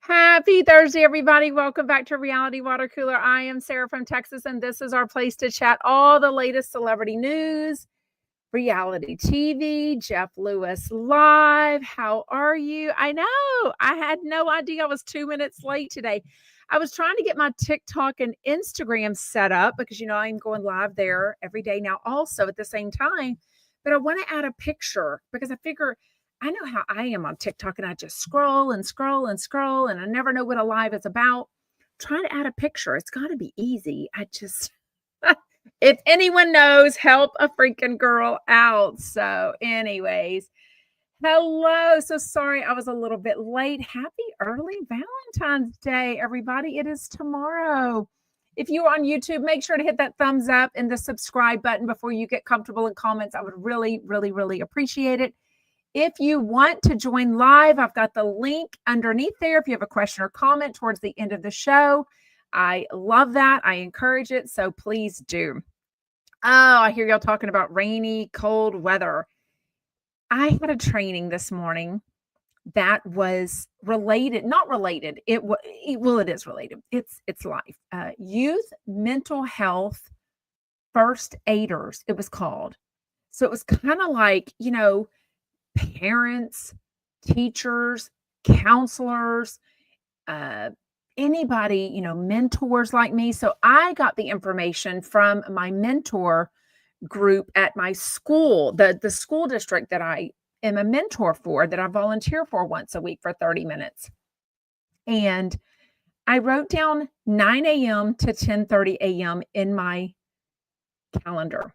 Happy Thursday, everybody. Welcome back to Reality Water Cooler. I am Sarah from Texas, and this is our place to chat all the latest celebrity news, reality TV, Jeff Lewis live. How are you? I know I had no idea I was 2 minutes late today. I was trying to get my TikTok and Instagram set up because, I'm going live there every day now, also at the same time. But I want to add a picture because I figure I know how I am on TikTok and I just scroll and scroll and scroll and I never know what a live is about. Trying to add a picture, it's got to be easy. If anyone knows, help a freaking girl out. So, anyways, hello. So sorry I was a little bit late. Happy early Valentine's Day, everybody. It is tomorrow. If you're on YouTube, make sure to hit that thumbs up and the subscribe button before you get comfortable in comments. I would really, really, really appreciate it. If you want to join live, I've got the link underneath there. If you have a question or comment towards the end of the show, I love that. I encourage it. So please do. Oh, I hear y'all talking about rainy, cold weather. I had a training this morning that was related, not related. It is related. It's life. Youth mental health first aiders, it was called. So it was kind of like, parents, teachers, counselors, anybody, mentors like me. So I got the information from my mentor group at my school, the school district that I am a mentor for, that I volunteer for once a week for 30 minutes. And I wrote down 9 a.m. to 10:30 a.m. in my calendar.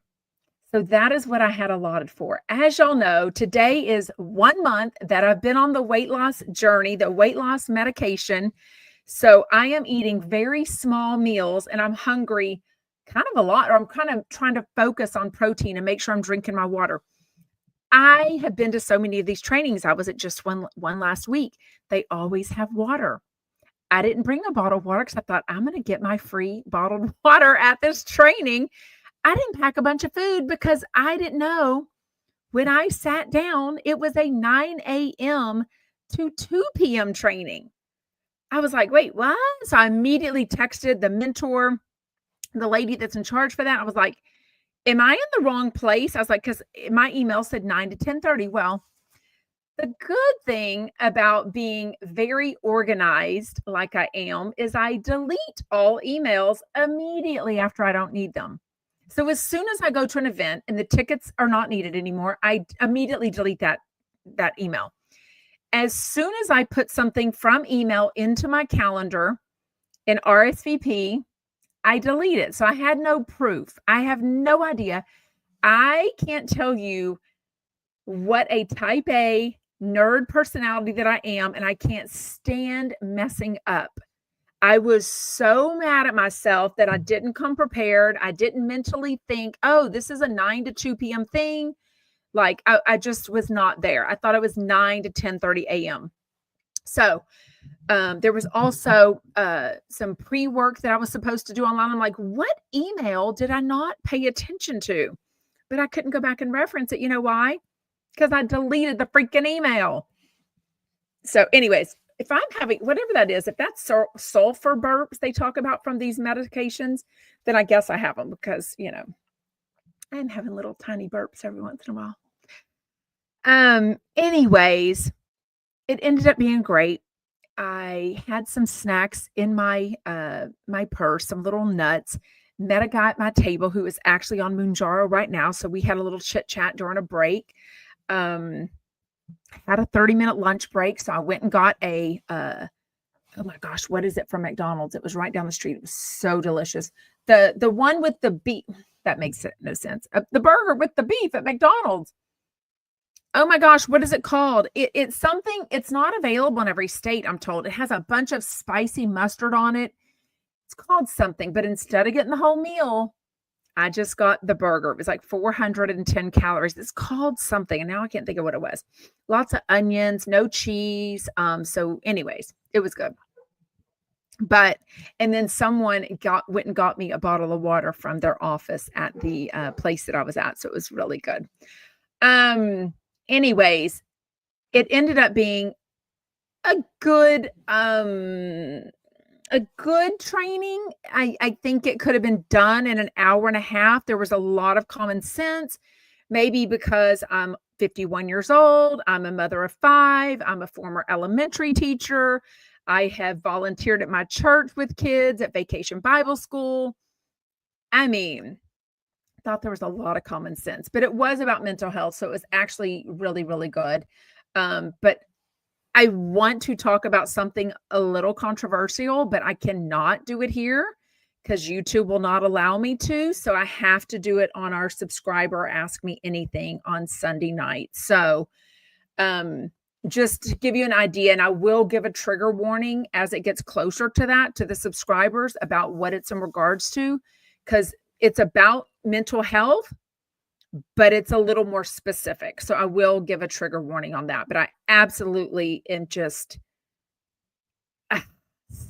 So that is what I had allotted for. As y'all know, today is 1 month that I've been on the weight loss journey, the weight loss medication. So I am eating very small meals and I'm hungry kind of a lot, or I'm kind of trying to focus on protein and make sure I'm drinking my water. I have been to so many of these trainings. I was at just one last week. They always have water. I didn't bring a bottle of water because I thought I'm going to get my free bottled water at this training. I didn't pack a bunch of food because I didn't know when I sat down, it was a 9 a.m. to 2 p.m. training. I was like, wait, what? So I immediately texted the mentor, the lady that's in charge for that. I was like, am I in the wrong place? I was like, because my email said 9 to 10:30. Well, the good thing about being very organized like I am is I delete all emails immediately after I don't need them. So as soon as I go to an event and the tickets are not needed anymore, I immediately delete that email. As soon as I put something from email into my calendar in RSVP, I delete it. So I had no proof. I have no idea. I can't tell you what a type A nerd personality that I am, and I can't stand messing up. I was so mad at myself that I didn't come prepared. I didn't mentally think, oh, this is a 9 to 2 p.m. thing. Like I just was not there. I thought it was 9 to 10:30 a.m. So there was also some pre-work that I was supposed to do online. I'm like, what email did I not pay attention to? But I couldn't go back and reference it. You know why? Because I deleted the freaking email. So anyways, if I'm having whatever that is, if that's sulfur burps they talk about from these medications, then I guess I have them because, I'm having little tiny burps every once in a while. Anyways, it ended up being great. I had some snacks in my my purse, some little nuts. Met a guy at my table who is actually on Mounjaro right now. So we had a little chit chat during a break. Had a 30-minute lunch break. So I went and got a, oh my gosh, what is it from McDonald's? It was right down the street. It was so delicious. The one with the beef, that makes no sense. The burger with the beef at McDonald's. Oh my gosh, what is it called? It's something, it's not available in every state, I'm told. It has a bunch of spicy mustard on it. It's called something, but instead of getting the whole meal, I just got the burger. It was like 410 calories. It's called something, and now I can't think of what it was. Lots of onions, no cheese. So anyways, it was good. And then someone went and got me a bottle of water from their office at the place that I was at. So it was really good. Anyways, it ended up being a good training. I think it could have been done in an hour and a half. There was a lot of common sense, maybe because I'm 51 years old, I'm a mother of 5, I'm a former elementary teacher, I have volunteered at my church with kids at Vacation Bible School. I mean, thought there was a lot of common sense, but it was about mental health, so it was actually really, really good. But I want to talk about something a little controversial, but I cannot do it here because YouTube will not allow me to. So I have to do it on our subscriber Ask Me Anything on Sunday night. So just to give you an idea, and I will give a trigger warning as it gets closer to that, to the subscribers about what it's in regards to, because it's about mental health, but it's a little more specific. So I will give a trigger warning on that. But I absolutely am just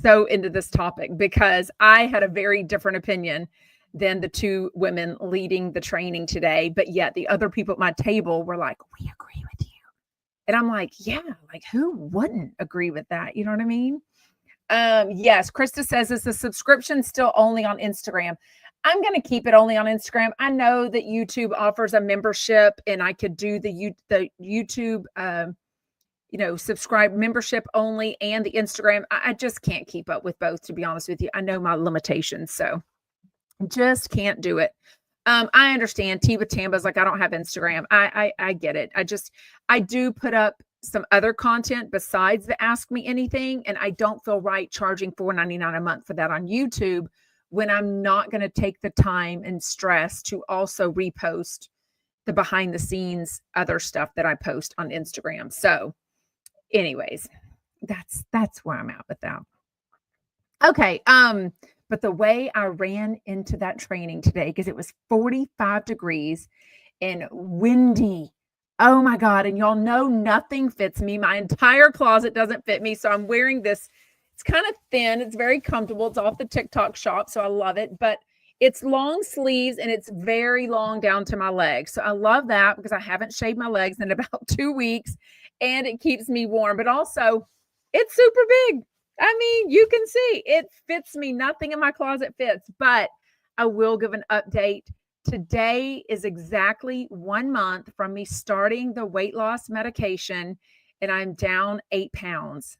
so into this topic because I had a very different opinion than the 2 women leading the training today. But yet the other people at my table were like, we agree with you. And I'm like, yeah, like who wouldn't agree with that? You know what I mean? Yes, Krista says, is the subscription still only on Instagram? I'm going to keep it only on Instagram. I know that YouTube offers a membership and I could do the YouTube, subscribe membership only and the Instagram. I just can't keep up with both, to be honest with you. I know my limitations, so just can't do it. I understand. Tiva Tamba's like, I don't have Instagram. I get it. I do put up some other content besides the Ask Me Anything, and I don't feel right charging $4.99 a month for that on YouTube when I'm not going to take the time and stress to also repost the behind the scenes other stuff that I post on Instagram. So anyways, that's where I'm at with that. Okay. But the way I ran into that training today, because it was 45 degrees and windy. Oh my God. And y'all know nothing fits me. My entire closet doesn't fit me. So I'm wearing this. It's kind of thin. It's very comfortable. It's off the TikTok shop. So I love it, but it's long sleeves and it's very long down to my legs. So I love that because I haven't shaved my legs in about 2 weeks and it keeps me warm, but also it's super big. I mean, you can see it fits me. Nothing in my closet fits, but I will give an update. Today is exactly 1 month from me starting the weight loss medication and I'm down 8 pounds.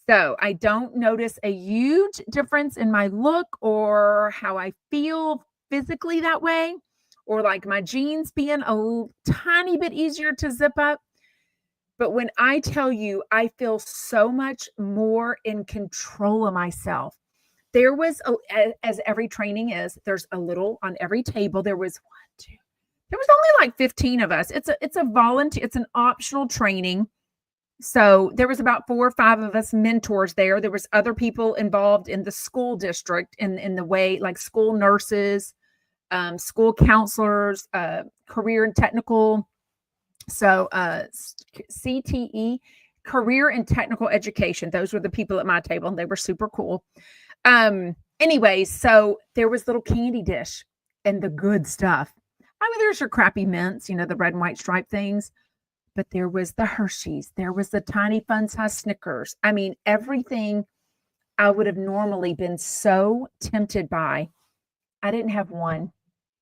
So I don't notice a huge difference in my look or how I feel physically that way, or like my jeans being a tiny bit easier to zip up. But when I tell you, I feel so much more in control of myself. There was, as every training is, there's a little on every table. There was 1, 2, there was only like 15 of us. It's a volunteer, it's an optional training. So there was about 4 or 5 of us mentors there. There was other people involved in the school district in the way, like school nurses, school counselors, career and technical. So CTE, career and technical education. Those were the people at my table and they were super cool. Anyways, so there was little candy dish and the good stuff. I mean, there's your crappy mints, the red and white stripe things. But there was the Hershey's, there was the tiny fun size Snickers. I mean, everything I would have normally been so tempted by. I didn't have one.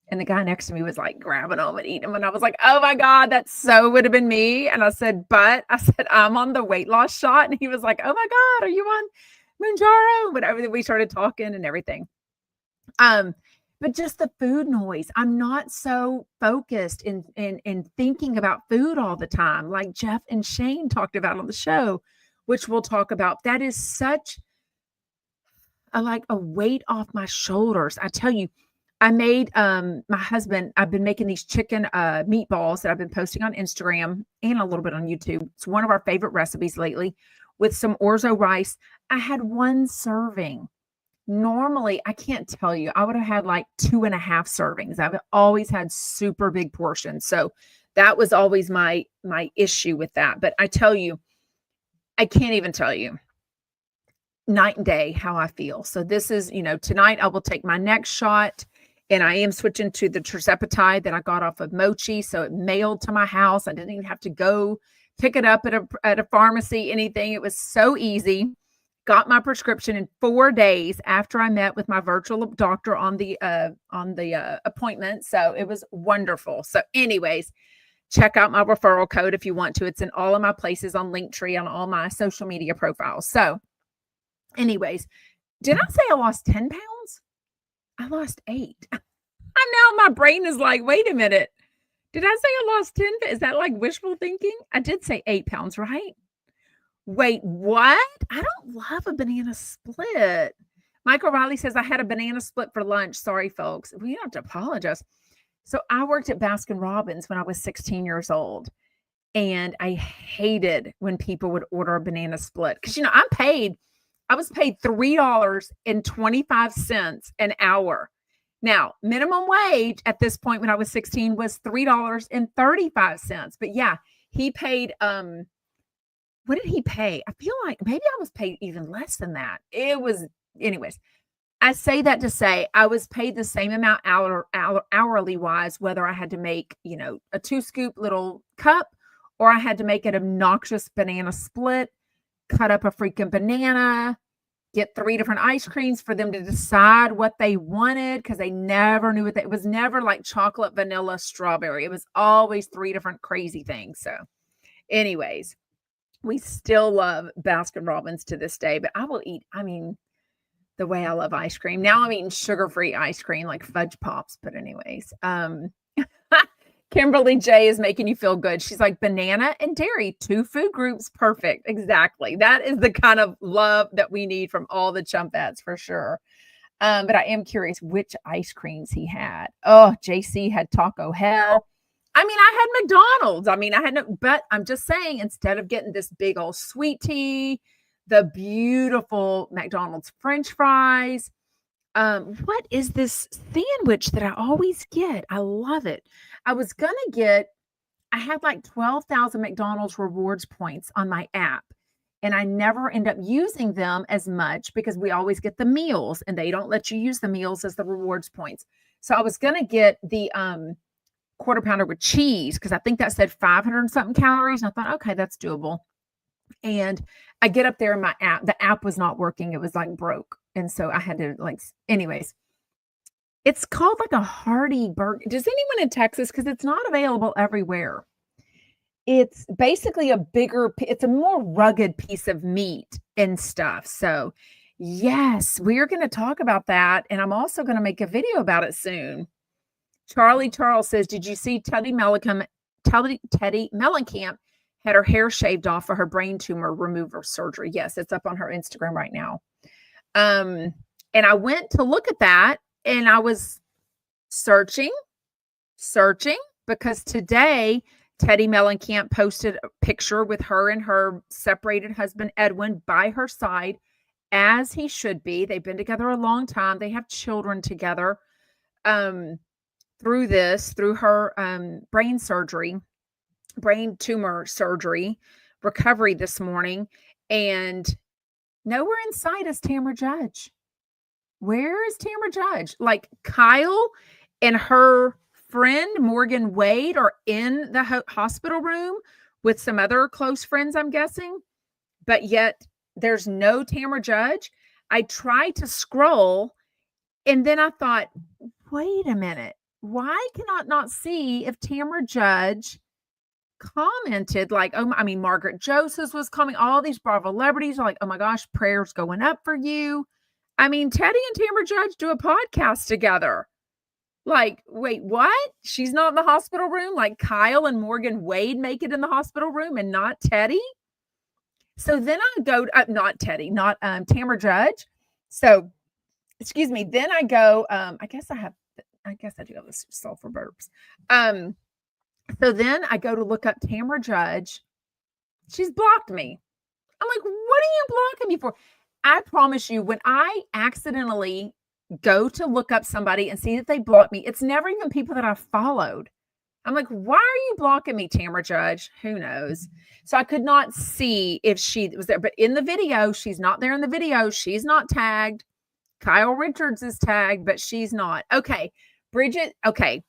And the guy next to me was like grabbing them and eating them. And I was like, oh my God, that so would have been me. And I said, I'm on the weight loss shot. And he was like, oh my God, are you on Mounjaro? Whatever. We started talking and everything. But just the food noise. I'm not so focused in thinking about food all the time, like Jeff and Shane talked about on the show, which we'll talk about. That is such a weight off my shoulders. I tell you, I made my husband, I've been making these chicken meatballs that I've been posting on Instagram and a little bit on YouTube. It's one of our favorite recipes lately with some orzo rice. I had 1 serving. Normally, I can't tell you, I would have had like 2.5 servings. I've always had super big portions. So that was always my issue with that. But I tell you, I can't even tell you night and day how I feel. So this is, tonight I will take my next shot and I am switching to the tirzepatide that I got off of Mochi. So it mailed to my house. I didn't even have to go pick it up at a pharmacy, anything. It was so easy. Got my prescription in 4 days after I met with my virtual doctor on the appointment. So it was wonderful. So anyways, check out my referral code if you want to. It's in all of my places on Linktree, on all my social media profiles. So anyways, did I say I lost 10 pounds? I lost 8. And now my brain is like, wait a minute. Did I say I lost 10? Is that like wishful thinking? I did say 8 pounds, right? Wait, what? I don't love a banana split. Michael Riley says, I had a banana split for lunch. Sorry, folks. We don't have to apologize. So I worked at Baskin Robbins when I was 16 years old. And I hated when people would order a banana split. Because, I was paid $3.25 an hour. Now, minimum wage at this point when I was 16 was $3.35. But yeah, he paid, what did he pay? I feel like maybe I was paid even less than that. It was, anyways, I say that to say I was paid the same amount hourly wise, whether I had to make, a 2-scoop little cup or I had to make an obnoxious banana split, cut up a freaking banana, get 3 different ice creams for them to decide what they wanted because they never knew it was never like chocolate, vanilla, strawberry. It was always 3 different crazy things. So anyways, we still love Baskin Robbins to this day, but I will eat, the way I love ice cream. Now I'm eating sugar-free ice cream like Fudge Pops, but anyways, Kimberly J is making you feel good. She's like, banana and dairy, 2 food groups. Perfect. Exactly. That is the kind of love that we need from all the chumpettes for sure. But I am curious which ice creams he had. Oh, JC had Taco Hell. I had McDonald's. But I'm just saying, instead of getting this big old sweet tea, the beautiful McDonald's French fries, what is this sandwich that I always get? I love it. I had like 12,000 McDonald's rewards points on my app, and I never end up using them as much because we always get the meals and they don't let you use the meals as the rewards points. So I was going to get the, quarter pounder with cheese because I think that said 500 and something calories. And I thought, okay, that's doable. And I get up there in my app. The app was not working. It was like broke. And so I had to anyways, it's called like a hearty burger. Does anyone in Texas? Because it's not available everywhere. It's basically it's a more rugged piece of meat and stuff. So yes, we are going to talk about that. And I'm also going to make a video about it soon. Charlie Charles says, did you see Teddy Mellencamp had her hair shaved off for her brain tumor removal surgery? Yes, it's up on her Instagram right now. And I went to look at that and I was searching because today Teddy Mellencamp posted a picture with her and her separated husband, Edwin, by her side, as he should be. They've been together a long time. They have children together. Through her brain tumor surgery recovery this morning. And nowhere in sight is Tamra Judge. Where is Tamra Judge? Like Kyle and her friend Morgan Wade are in the hospital room with some other close friends, I'm guessing. But yet there's no Tamra Judge. I tried to scroll and then I thought, wait a minute. Why can I not see if Tamra Judge commented Margaret Joseph was coming. All these Bravo celebrities are like, oh my gosh, prayers going up for you. Teddy and Tamra Judge do a podcast together. Like, wait, what? She's not in the hospital room? Like Kyle and Morgan Wade make it in the hospital room and not Teddy? So then I go, not Teddy, not Tamra Judge. So, excuse me. Then I go, I guess I do have this sulfur burps. So then I go to look up Tamra Judge. She's blocked me. I'm like, what are you blocking me for? I promise you, when I accidentally go to look up somebody and see that they blocked me, it's never even people that I followed. I'm like, why are you blocking me, Tamra Judge? Who knows? So I could not see if she was there. But in the video, she's not there in the video. She's not tagged. Kyle Richards is tagged, but she's not. Okay. Bridget, okay.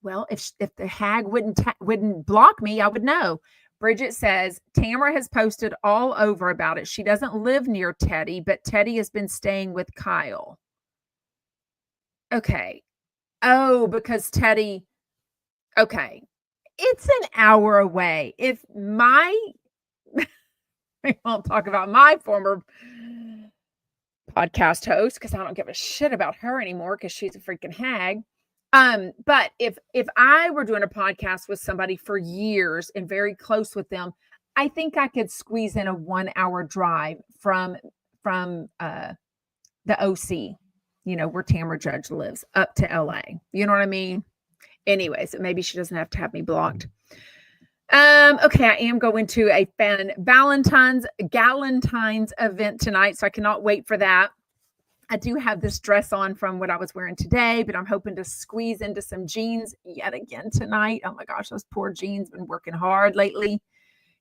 Well, if the hag wouldn't block me, I would know. Bridget says, Tamara has posted all over about it. She doesn't live near Teddy, but Teddy has been staying with Kyle. Okay. Oh, because Teddy, okay. It's an hour away. If my, I won't talk about my former podcast host because I don't give a shit about her anymore because she's a freaking hag. But if I were doing a podcast with somebody for years and very close with them, I think I could squeeze in a 1 hour drive from the OC, where Tamara Judge lives, up to LA. You know what I mean? Anyways, maybe she doesn't have to have me blocked. Okay, I am going to a Galentine's event tonight, so I cannot wait for that. I do have this dress on from what I was wearing today, but I'm hoping to squeeze into some jeans yet again tonight. Oh my gosh, those poor jeans been working hard lately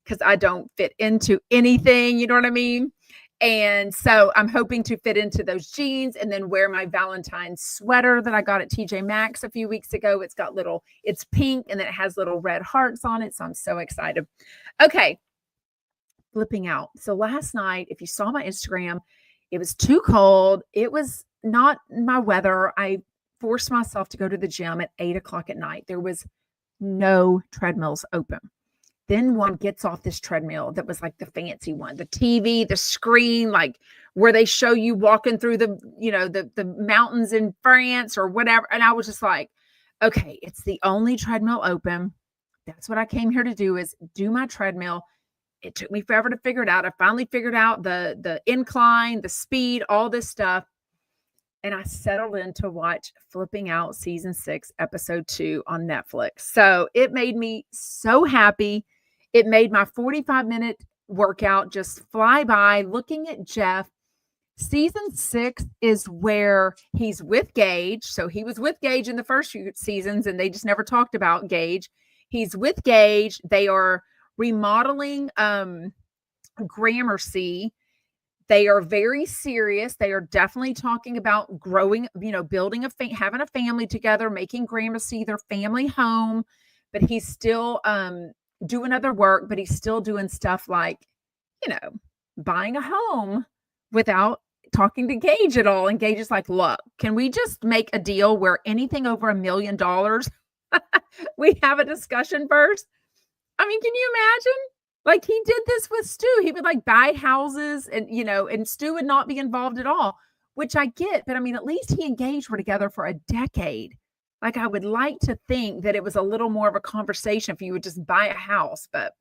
because I don't fit into anything, you know what I mean? And so I'm hoping to fit into those jeans and then wear my Valentine's sweater that I got at TJ Maxx a few weeks ago. It's pink and then it has little red hearts on it. So I'm so excited. Okay. Flipping out. So last night, if you saw my Instagram, it was too cold. It was not my weather. I forced myself to go to the gym at 8:00 at night. There was no treadmills open. Then one gets off this treadmill that was like the fancy one, the TV, the screen, like where they show you walking through the mountains in France or whatever. And I was just like, okay, it's the only treadmill open. That's what I came here to do, is do my treadmill. It took me forever to figure it out. I finally figured out the incline, the speed, all this stuff. And I settled in to watch Flipping Out season 6, episode 2 on Netflix. So it made me so happy. It made my 45-minute workout just fly by looking at Jeff. Season 6 is where he's with Gage. So he was with Gage in the first few seasons, and they just never talked about Gage. He's with Gage. They are remodeling Gramercy. They are very serious. They are definitely talking about growing, building having a family together, making Gramercy their family home. But he's still doing other work, but he's still doing stuff like, buying a home without talking to Gage at all. And Gage is like, look, can we just make a deal where anything over $1 million, we have a discussion first? I mean, can you imagine? Like, he did this with Stu. He would like buy houses and, and Stu would not be involved at all, which I get. But I mean, at least he and Gage were together for a decade. Like, I would like to think that it was a little more of a conversation if you would just buy a house, but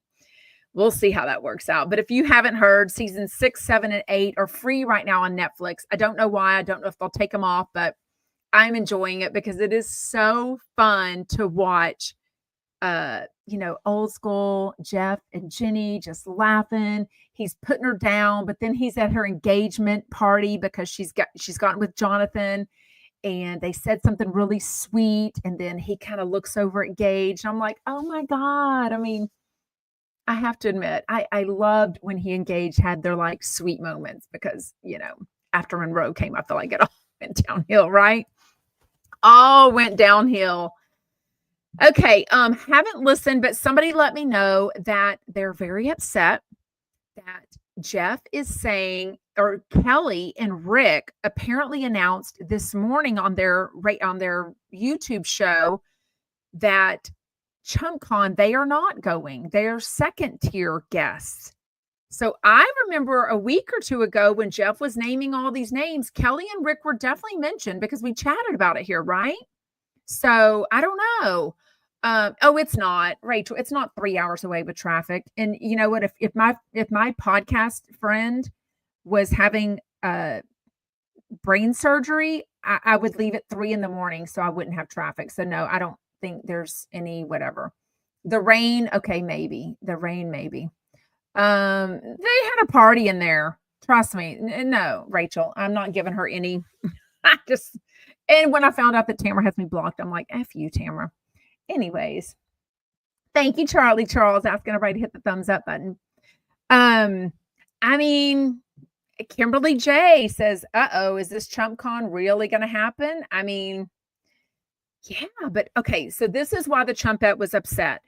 we'll see how that works out. But if you haven't heard, season 6, 7, and 8 are free right now on Netflix. I don't know why. I don't know if they'll take them off, but I'm enjoying it because it is so fun to watch. Old school Jeff and Jenny just laughing. He's putting her down, but then he's at her engagement party because she's gotten with Jonathan, and they said something really sweet. And then he kind of looks over at Gage, and I'm like, oh my God. I mean, I have to admit, I loved when he and Gage had their like sweet moments because, after Monroe came, I feel like it all went downhill, right? All went downhill. Okay, haven't listened, but somebody let me know that they're very upset that Jeff is saying, or Kelly and Rick apparently announced this morning on their YouTube show that ChumpCon, they are not going. They're second tier guests. So I remember a week or two ago when Jeff was naming all these names, Kelly and Rick were definitely mentioned because we chatted about it here, right? So I don't know. It's not, Rachel. It's not 3 hours away with traffic. And you know what? If my podcast friend was having brain surgery, I would leave at 3 a.m. so I wouldn't have traffic. So no, I don't think there's any whatever. The rain, okay, maybe the rain, maybe. They had a party in there. Trust me. No, Rachel, I'm not giving her any. And when I found out that Tamara has me blocked, I'm like, F you, Tamara. Anyways, thank you, Charlie Charles, asking everybody to hit the thumbs up button. I mean, Kimberly J says, is this ChumpCon really going to happen? I mean, yeah, but okay. So this is why the Chumpette was upset.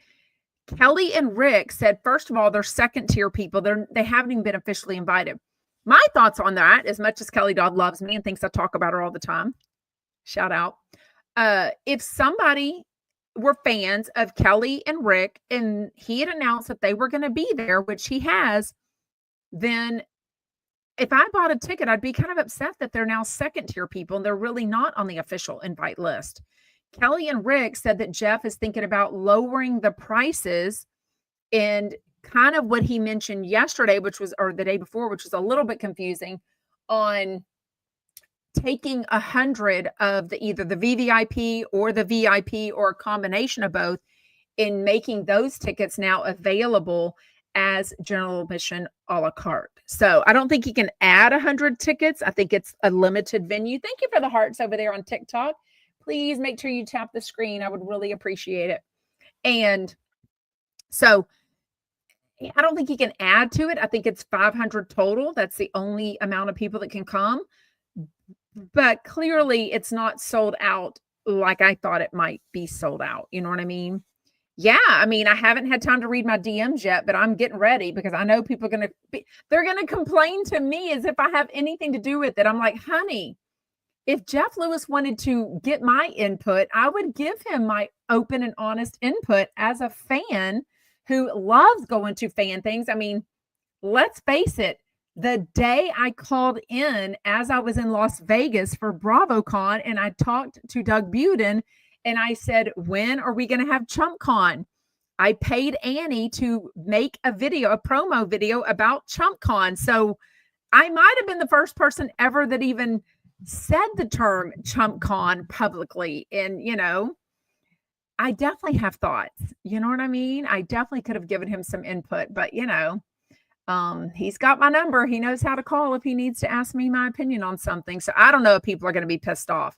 Kelly and Rick said, first of all, they're second tier people. They haven't even been officially invited. My thoughts on that, as much as Kelly Dodd loves me and thinks I talk about her all the time, shout out. If somebody were fans of Kelly and Rick and he had announced that they were going to be there, which he has, then if I bought a ticket, I'd be kind of upset that they're now second tier people and they're really not on the official invite list. Kelly and Rick said that Jeff is thinking about lowering the prices, and kind of what he mentioned yesterday, or the day before, which was a little bit confusing, on taking 100 of either the VVIP or the VIP or a combination of both, in making those tickets now available as general admission a la carte. So I don't think he can add 100 tickets. I think it's a limited venue. Thank you for the hearts over there on TikTok. Please make sure you tap the screen. I would really appreciate it. And so I don't think he can add to it. I think it's 500 total. That's the only amount of people that can come. But clearly it's not sold out like I thought it might be sold out. You know what I mean? Yeah, I mean, I haven't had time to read my DMs yet, but I'm getting ready because I know people are they're going to complain to me as if I have anything to do with it. I'm like, honey, if Jeff Lewis wanted to get my input, I would give him my open and honest input as a fan who loves going to fan things. I mean, let's face it, the day I called in as I was in Las Vegas for BravoCon and I talked to Doug Buden and I said, when are we going to have ChumpCon? I paid Annie to make a promo video about ChumpCon. So I might have been the first person ever that even said the term ChumpCon publicly. And, I definitely have thoughts. You know what I mean? I definitely could have given him some input, but he's got my number. He knows how to call if he needs to ask me my opinion on something. So I don't know if people are going to be pissed off,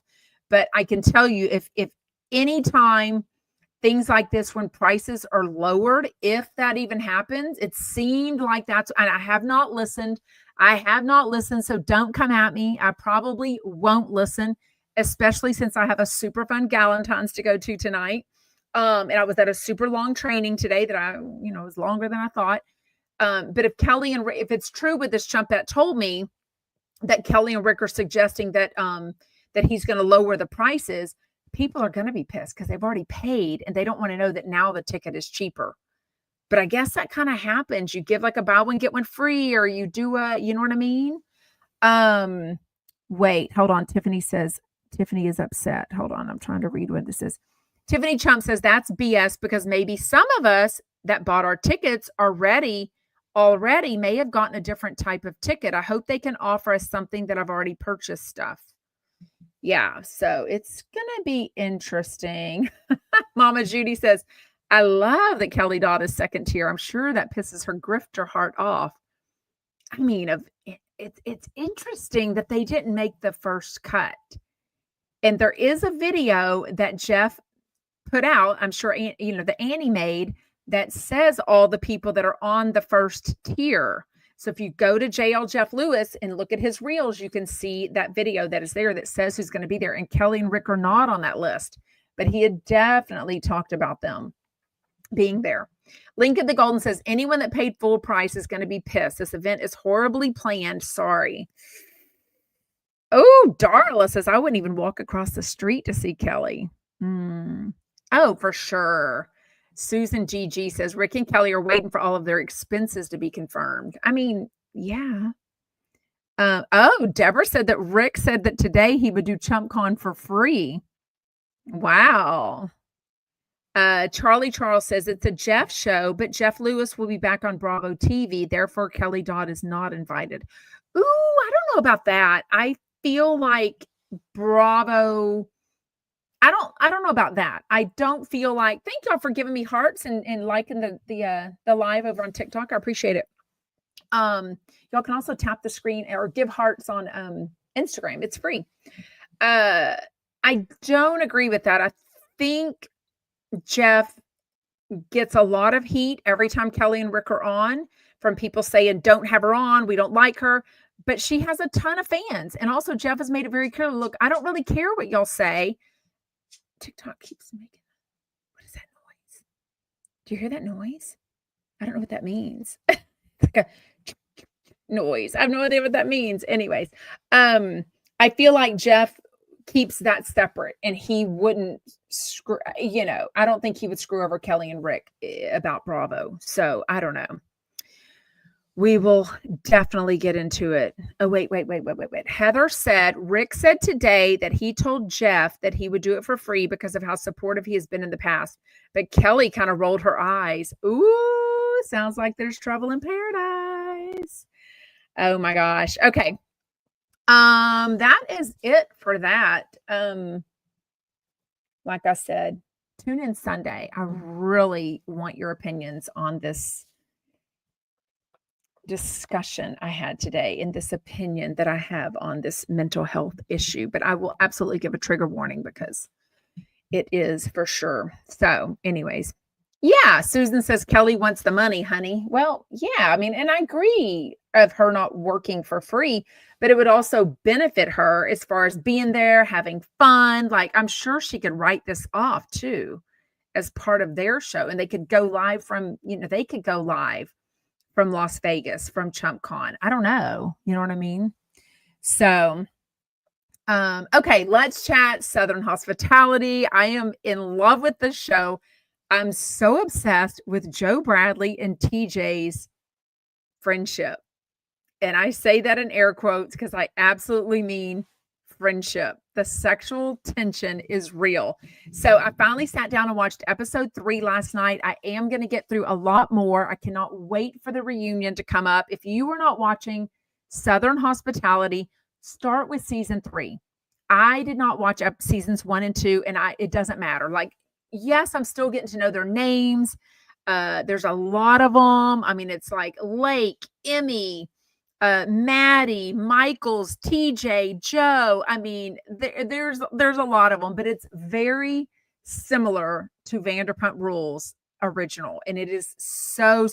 but I can tell you if anytime things like this, when prices are lowered, if that even happens, it seemed like that's, and I have not listened. So don't come at me. I probably won't listen, especially since I have a super fun Galentine's to go to tonight. And I was at a super long training today that was longer than I thought. But if it's true what this Chumpette told me, that Kelly and Rick are suggesting that he's going to lower the prices, people are going to be pissed because they've already paid and they don't want to know that now the ticket is cheaper. But I guess that kind of happens. You give like a buy one, get one free, or you do you know what I mean? Wait, hold on. Tiffany says, Tiffany is upset. Hold on. I'm trying to read what this is. Tiffany Chump says that's BS because maybe some of us that bought our tickets already may have gotten a different type of ticket. I hope they can offer us something that I've already purchased stuff. Yeah, so it's going to be interesting. Mama Judy says, I love that Kelly Dodd is second tier. I'm sure that pisses her grifter heart off. I mean, it's interesting that they didn't make the first cut. And there is a video that Jeff put out, I'm sure, that Annie made, that says all the people that are on the first tier. So if you go to JL Jeff Lewis and look at his reels, you can see that video that is there that says who's going to be there. And Kelly and Rick are not on that list, but he had definitely talked about them being there. Lincoln the Golden says, anyone that paid full price is going to be pissed. This event is horribly planned. Sorry. Oh, Darla says, I wouldn't even walk across the street to see Kelly. Oh, for sure. Susan GG says, Rick and Kelly are waiting for all of their expenses to be confirmed. I mean, yeah. Deborah said that Rick said that today he would do ChumpCon for free. Wow. Charlie Charles says it's a Jeff show, but Jeff Lewis will be back on Bravo TV. Therefore, Kelly Dodd is not invited. Ooh, I don't know about that. I feel like Bravo. I don't know about that. I don't feel like, thank y'all for giving me hearts and liking the live over on TikTok. I appreciate it. Y'all can also tap the screen or give hearts on Instagram. It's free. I don't agree with that. I think Jeff gets a lot of heat every time Kelly and Rick are on from people saying, don't have her on. We don't like her. But she has a ton of fans. And also Jeff has made it very clear. Look, I don't really care what y'all say. TikTok keeps making. What is that noise? Do you hear that noise? I don't know what that means. It's like a noise. I have no idea what that means. Anyways, I feel like Jeff keeps that separate and he wouldn't screw, I don't think he would screw over Kelly and Rick about Bravo. So I don't know. We will definitely get into it. Oh, wait. Heather said, Rick said today that he told Jeff that he would do it for free because of how supportive he has been in the past. But Kelly kind of rolled her eyes. Ooh, sounds like there's trouble in paradise. Oh my gosh. Okay. That is it for that. Like I said, tune in Sunday. I really want your opinions on this discussion I had today and this opinion that I have on this mental health issue, but I will absolutely give a trigger warning because it is for sure. So, anyways, yeah, Susan says Kelly wants the money, honey. Well, yeah, I mean, and I agree of her not working for free, but it would also benefit her as far as being there, having fun. Like, I'm sure she could write this off too as part of their show, and they could go live from, they could go live from Las Vegas, from ChumpCon. I don't know. You know what I mean? So, okay, let's chat Southern Hospitality. I am in love with this show. I'm so obsessed with Joe Bradley and TJ's friendship. And I say that in air quotes because I absolutely mean friendship. The sexual tension is real. So I finally sat down and watched episode 3 last night. I am going to get through a lot more. I cannot wait for the reunion to come up. If you are not watching Southern Hospitality, start with season 3. I did not watch up seasons 1 and 2, and it doesn't matter. Like, yes, I'm still getting to know their names. There's a lot of them. I mean, it's like Lake, Emmy, Maddie, Michaels, TJ, Joe. I mean, there's a lot of them, but it's very similar to Vanderpump Rules original, and it is so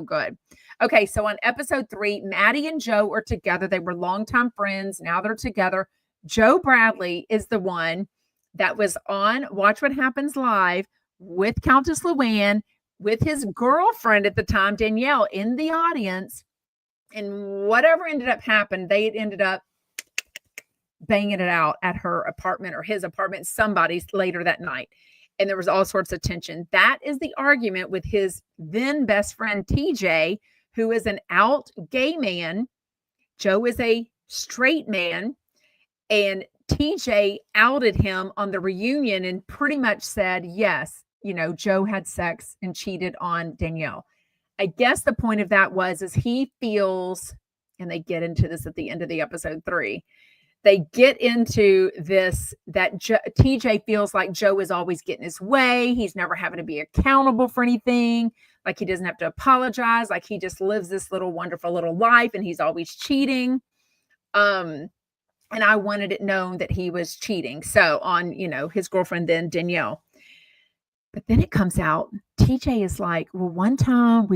good. Okay, so on episode 3, Maddie and Joe are together. They were longtime friends. Now they're together. Joe Bradley is the one that was on Watch What Happens Live with Countess Luann, with his girlfriend at the time, Danielle, in the audience. And whatever ended up happening, they ended up banging it out at her apartment or his apartment, somebody's later that night. And there was all sorts of tension. That is the argument with his then best friend, TJ, who is an out gay man. Joe is a straight man. And TJ outed him on the reunion and pretty much said, yes, Joe had sex and cheated on Danielle. I guess the point of that is he feels, and they get into this at the end of the episode 3, they get into this, that TJ feels like Joe is always getting his way. He's never having to be accountable for anything. Like he doesn't have to apologize. Like he just lives this little wonderful little life and he's always cheating. And I wanted it known that he was cheating. So on, his girlfriend, then Danielle. But then it comes out, TJ is like, well, one time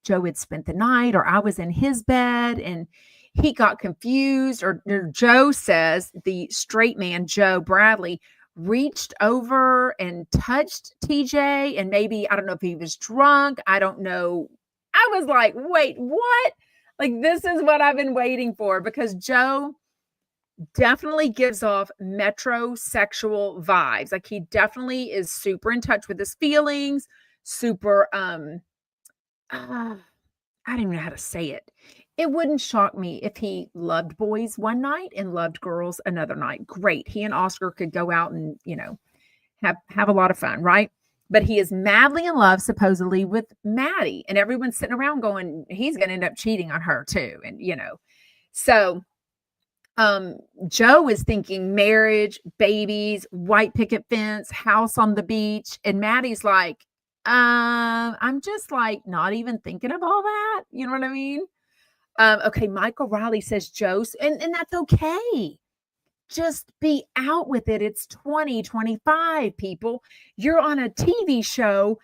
Joe had spent the night, or I was in his bed and he got confused, or Joe says the straight man, Joe Bradley, reached over and touched TJ. And maybe, I don't know if he was drunk. I don't know. I was like, wait, what? Like, this is what I've been waiting for, because Joe definitely gives off metrosexual vibes. Like he definitely is super in touch with his feelings, super, I don't even know how to say it. It wouldn't shock me if he loved boys one night and loved girls another night. Great. He and Oscar could go out and, have a lot of fun, right? But he is madly in love, supposedly, with Maddie. And everyone's sitting around going, he's going to end up cheating on her too. And, so Joe is thinking marriage, babies, white picket fence, house on the beach. And Maddie's like, I'm just like not even thinking of all that. You know what I mean? Okay. Michael Riley says Joe, and that's okay. Just be out with it. It's 2025, people. You're on a TV show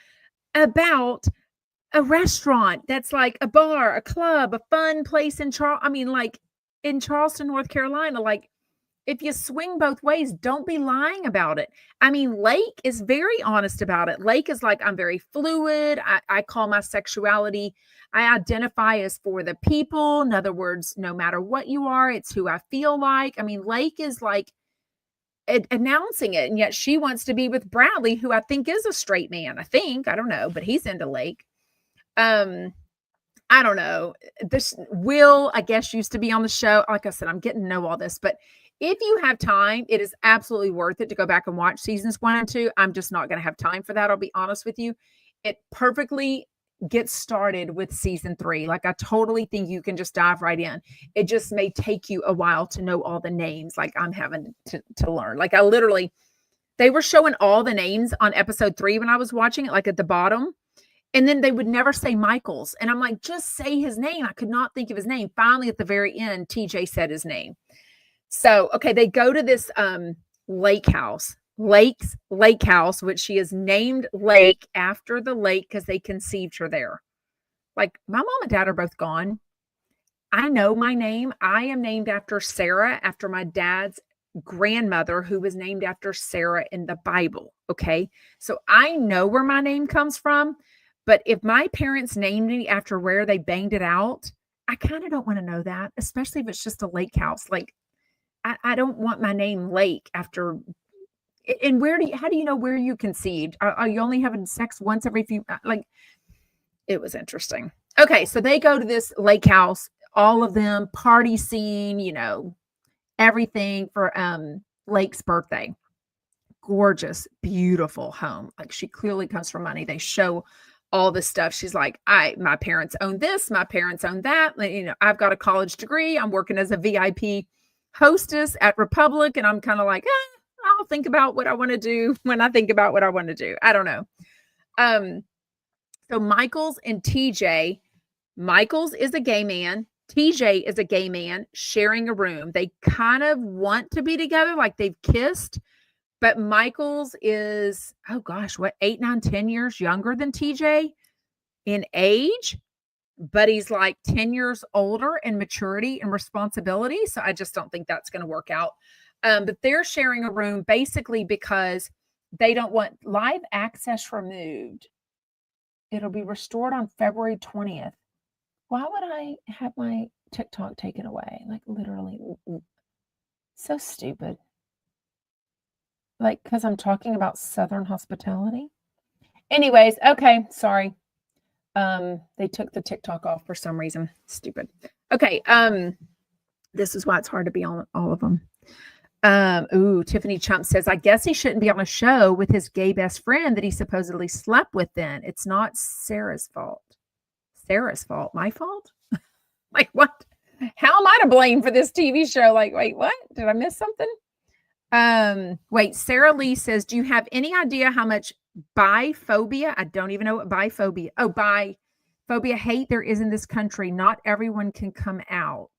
about a restaurant that's like a bar, a club, a fun place in Charleston, North Carolina. Like, if you swing both ways, don't be lying about it. I mean, Lake is very honest about it. Lake is like, I'm very fluid. I call my sexuality, I identify as for the people. In other words, no matter what you are, it's who I feel like. I mean, Lake is like announcing it. And yet she wants to be with Bradley, who I think is a straight man. I don't know, but he's into Lake. I don't know. This Will, I guess, used to be on the show. Like I said, I'm getting to know all this, but if you have time, it is absolutely worth it to go back and watch seasons 1 and 2. I'm just not going to have time for that. I'll be honest with you. It perfectly gets started with season 3. Like, I totally think you can just dive right in. It just may take you a while to know all the names. Like, I'm having to learn. Like, they were showing all the names on episode 3 when I was watching it, like at the bottom. And then they would never say Michael's. And I'm like, just say his name. I could not think of his name. Finally, at the very end, TJ said his name. So, okay, they go to this lake house, lake house, which she is named Lake after the lake because they conceived her there. Like, my mom and dad are both gone. I know my name. I am named after Sarah, after my dad's grandmother, who was named after Sarah in the Bible. Okay, so I know where my name comes from. But if my parents named me after where they banged it out, I kind of don't want to know that, especially if it's just a lake house. Like, I don't want my name Lake after. And how do you know where you conceived? Are you only having sex once every few, like, it was interesting. Okay, so they go to this lake house, all of them, party scene, everything for Lake's birthday. Gorgeous, beautiful home. Like, she clearly comes from money. They show all this stuff. She's like, my parents own this, my parents own that. I've got a college degree. I'm working as a VIP hostess at Republic. And I'm kind of like, I'll think about what I want to do when I think about what I want to do. I don't know. So Michaels and TJ, Michaels is a gay man. TJ is a gay man sharing a room. They kind of want to be together, like they've kissed, but Michaels is, 8, 9, 10 years younger than TJ in age, but he's like 10 years older in maturity and responsibility. So I just don't think that's going to work out. But they're sharing a room basically because they don't want live access removed. It'll be restored on February 20th. Why would I have my TikTok taken away? Like, literally, so stupid. Like, because I'm talking about Southern hospitality. Anyways, okay, sorry. They took the TikTok off for some reason. Stupid. Okay, this is why it's hard to be on all of them. Tiffany Chump says, I guess he shouldn't be on a show with his gay best friend that he supposedly slept with then. It's not Sarah's fault. Sarah's fault? My fault? Like, what? How am I to blame for this TV show? Like, wait, what? Did I miss something? Wait, Sarah Lee says, do you have any idea how much biphobia? I don't even know what biphobia. Oh, biphobia hate there is in this country. Not everyone can come out.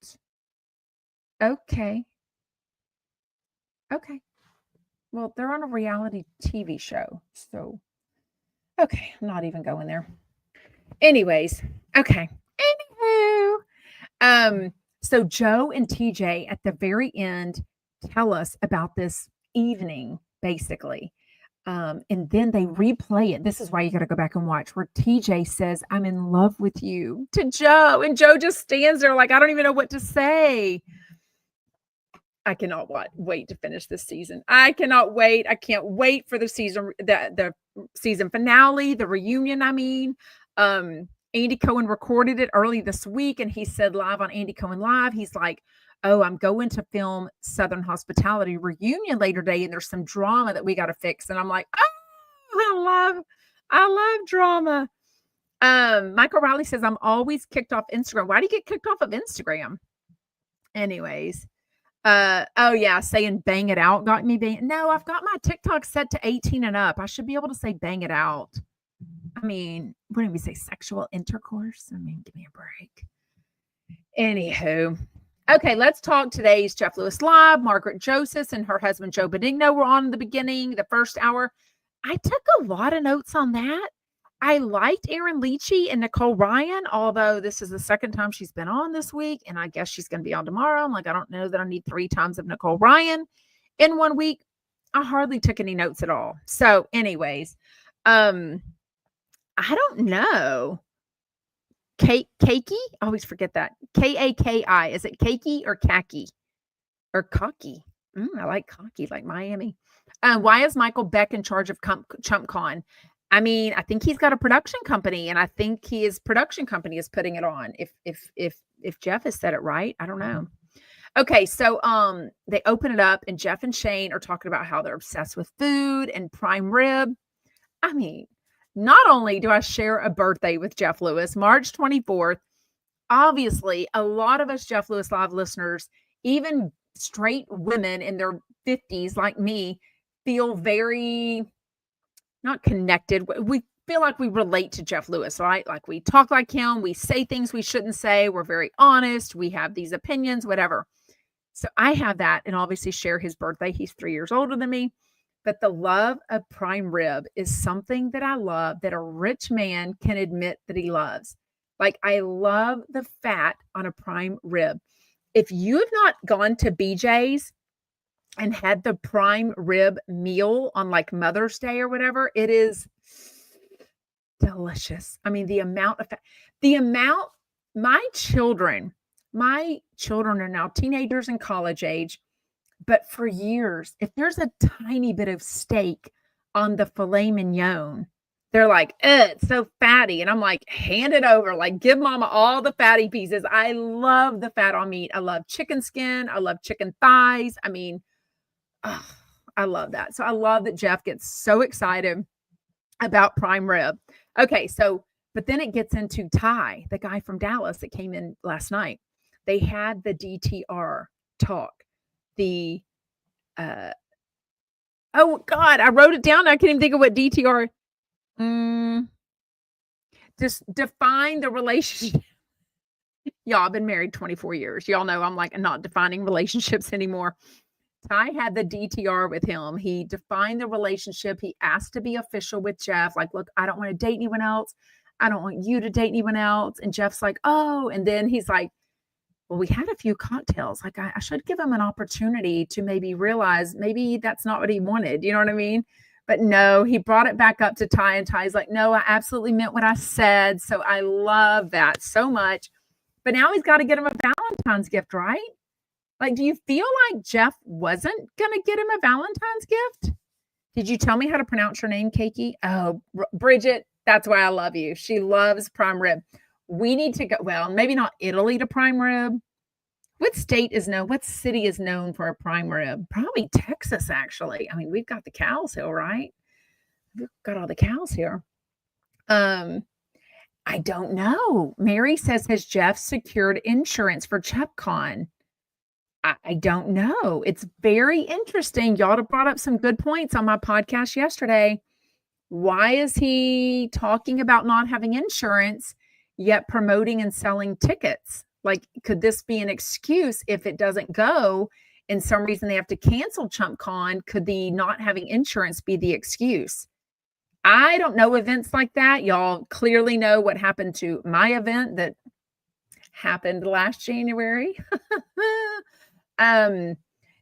Okay. Well, they're on a reality TV show. So, okay, I'm not even going there. Anyways, okay. Anywho, so Joe and TJ at the very end tell us about this evening, basically. And then they replay it. This is why you got to go back and watch, where TJ says, I'm in love with you to Joe. And Joe just stands there like, I don't even know what to say. I cannot wait to finish this season. I cannot wait. I can't wait for the season, the season finale, the reunion. I mean, Andy Cohen recorded it early this week, and he said live on Andy Cohen Live, he's like, oh, I'm going to film Southern Hospitality reunion later today, and there's some drama that we got to fix. And I'm like, oh, I love drama. Michael Riley says, I'm always kicked off Instagram. Why do you get kicked off of Instagram? Anyways. Saying bang it out got me bang. No, I've got my TikTok set to 18 and up. I should be able to say bang it out. I mean, what did we say? Sexual intercourse? I mean, give me a break. Anywho. Okay, let's talk today's Jeff Lewis Live. Margaret Joseph and her husband, Joe Benigno, were on in the beginning, the first hour. I took a lot of notes on that. I liked Erin Lichy and Nicole Ryan, although this is the second time she's been on this week, and I guess she's going to be on tomorrow. I'm like, I don't know that I need 3 times of Nicole Ryan in 1 week. I hardly took any notes at all. So, anyways, I don't know. Keiki? I always forget that. K-A-K-I. Is it Keiki or Kaki? Or cocky? I like cocky, like Miami. Why is Michael Beck in charge of ChumpCon? I mean, I think he's got a production company, and I think his production company is putting it on. If Jeff has said it right, I don't know. Okay, so they open it up, and Jeff and Shane are talking about how they're obsessed with food and prime rib. I mean, not only do I share a birthday with Jeff Lewis, March 24th, obviously, a lot of us Jeff Lewis Live listeners, even straight women in their 50s like me, feel very not connected. We feel like we relate to Jeff Lewis, right? Like we talk like him, we say things we shouldn't say, we're very honest, we have these opinions, whatever. So I have that, and obviously share his birthday. He's 3 years older than me. But the love of prime rib is something that I love that a rich man can admit that he loves. Like, I love the fat on a prime rib. If you have not gone to BJ's and had the prime rib meal on like Mother's Day or whatever, it is delicious. I mean, the amount of fat, my children are now teenagers and college age. But for years, if there's a tiny bit of steak on the filet mignon, they're like, it's so fatty. And I'm like, hand it over. Like, give mama all the fatty pieces. I love the fat on meat. I love chicken skin. I love chicken thighs. I mean, I love that. So I love that Jeff gets so excited about prime rib. Okay, so, but then it gets into Ty, the guy from Dallas that came in last night. They had the DTR talk. Oh God, I wrote it down. I can't even think of what DTR. Just define the relationship. Y'all, I've been married 24 years. Y'all know I'm like not defining relationships anymore. Ty had the DTR with him. He defined the relationship. He asked to be official with Jeff. Like, look, I don't want to date anyone else. I don't want you to date anyone else. And Jeff's like, oh, and then he's like, well, we had a few cocktails. Like, I should give him an opportunity to maybe realize maybe that's not what he wanted. You know what I mean? But no, he brought it back up to Ty, and Ty's like, no, I absolutely meant what I said. So I love that so much. But now he's got to get him a Valentine's gift, right? Like, do you feel like Jeff wasn't going to get him a Valentine's gift? Did you tell me how to pronounce your name, Keiki? Oh, Bridget, that's why I love you. She loves prime rib. We need to go, well, maybe not Italy to prime rib. What city is known for a prime rib? Probably Texas, actually. I mean, we've got the cows here, right? We've got all the cows here. I don't know. Mary says, has Jeff secured insurance for ChumpCon? I don't know. It's very interesting. Y'all have brought up some good points on my podcast yesterday. Why is he talking about not having insurance, yet promoting and selling tickets? Like, could this be an excuse if it doesn't go and some reason they have to cancel ChumpCon? Could the not having insurance be the excuse? I don't know events like that. Y'all clearly know what happened to my event that happened last January.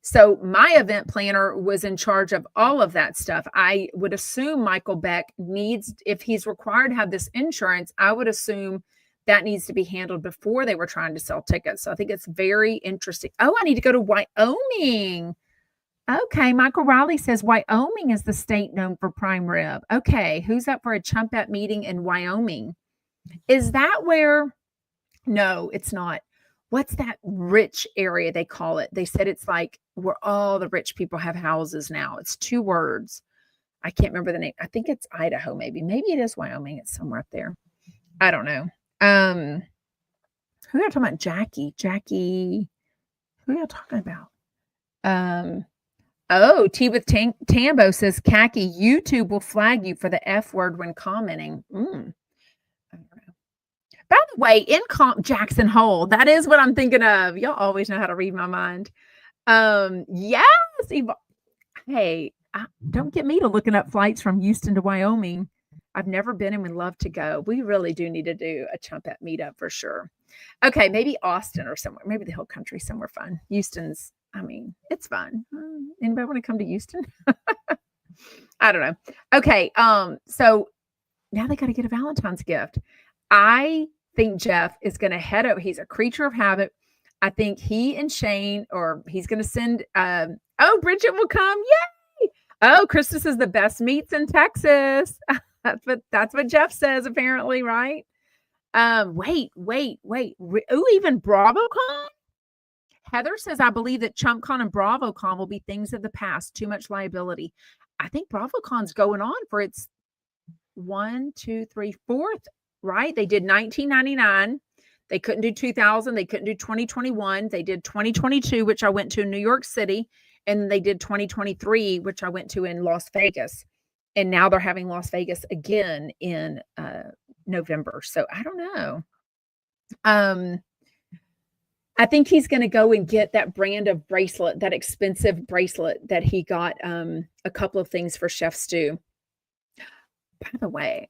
So my event planner was in charge of all of that stuff. I would assume Michael Beck needs, if he's required to have this insurance, I would assume that needs to be handled before they were trying to sell tickets. So I think it's very interesting. Oh, I need to go to Wyoming. Okay. Michael Riley says Wyoming is the state known for prime rib. Okay. Who's up for a Chumpette meeting in Wyoming? Is that where? No, it's not. What's that rich area they call it? They said it's like where all the rich people have houses now. It's 2 words. I can't remember the name. I think it's Idaho, maybe. Maybe it is Wyoming. It's somewhere up there. I don't know. Who are you talking about? Jackie. Who are you talking about? Tea with Tambo says, Khaki, YouTube will flag you for the F word when commenting. By the way, in Jackson Hole, that is what I'm thinking of. Y'all always know how to read my mind. Yes. Hey, don't get me to looking up flights from Houston to Wyoming. I've never been and would love to go. We really do need to do a Chumpette meetup for sure. Okay, maybe Austin or somewhere, maybe the Hill Country, somewhere fun. Houston's, I mean, it's fun. Anybody want to come to Houston? I don't know. Okay, so now they got to get a Valentine's gift. I think Jeff is going to head over. He's a creature of habit. I think he and Shane, or he's going to send, oh, Bridget will come. Yay. Oh, Christus is the best meats in Texas. That's what Jeff says, apparently, right? Wait. Ooh, even BravoCon? Heather says, I believe that ChumpCon and BravoCon will be things of the past. Too much liability. I think BravoCon's going on for its 4th, right? They did 1999. They couldn't do 2000. They couldn't do 2021. They did 2022, which I went to in New York City. And they did 2023, which I went to in Las Vegas. And now they're having Las Vegas again in November. So I don't know. I think he's going to go and get that brand of bracelet, that expensive bracelet that he got a couple of things for Chef Stu. By the way,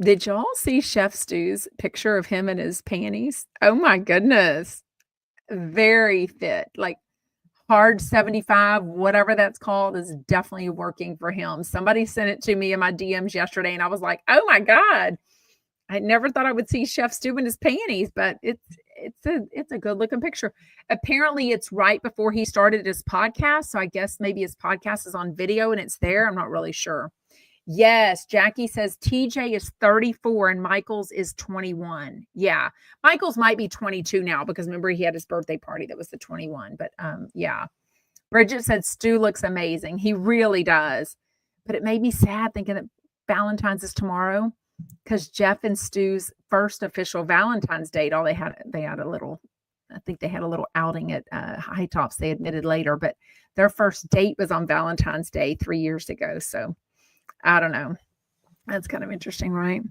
did y'all see Chef Stu's picture of him in his panties? Oh my goodness. Very fit. Like hard 75, whatever that's called, is definitely working for him. Somebody sent it to me in my DMs yesterday and I was like, oh my God. I never thought I would see Chef Stu in his panties, but it's a good looking picture. Apparently it's right before he started his podcast. So I guess maybe his podcast is on video and it's there. I'm not really sure. Yes, Jackie says TJ is 34 and Michael's is 21. Yeah, Michael's might be 22 now because remember he had his birthday party that was the 21. But yeah, Bridget said Stu looks amazing. He really does. But it made me sad thinking that Valentine's is tomorrow because Jeff and Stu's first official Valentine's date, they had a little, I think they had a little outing at High Tops. They admitted later, but their first date was on Valentine's Day 3 years ago. So I don't know. That's kind of interesting, right?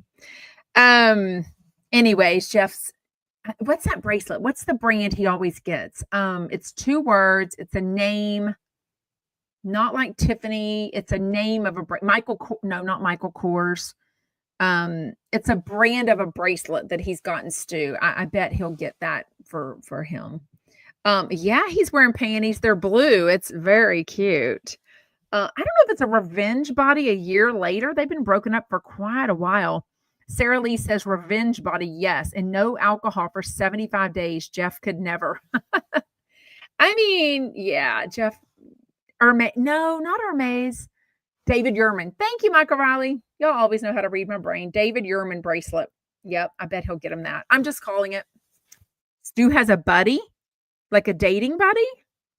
Anyways, what's that bracelet? What's the brand he always gets? It's 2 words. It's a name, not like Tiffany. It's a name of not Michael Kors. It's a brand of a bracelet that he's gotten Stu. I bet he'll get that for him. Yeah, he's wearing panties. They're blue. It's very cute. I don't know if it's a revenge body a year later. They've been broken up for quite a while. Sarah Lee says revenge body, yes, and no alcohol for 75 days. Jeff could never. I mean, yeah, Jeff. No, not Hermes. David Yurman. Thank you, Michael Riley. Y'all always know how to read my brain. David Yurman bracelet. Yep, I bet he'll get him that. I'm just calling it. Stu has a buddy, like a dating buddy.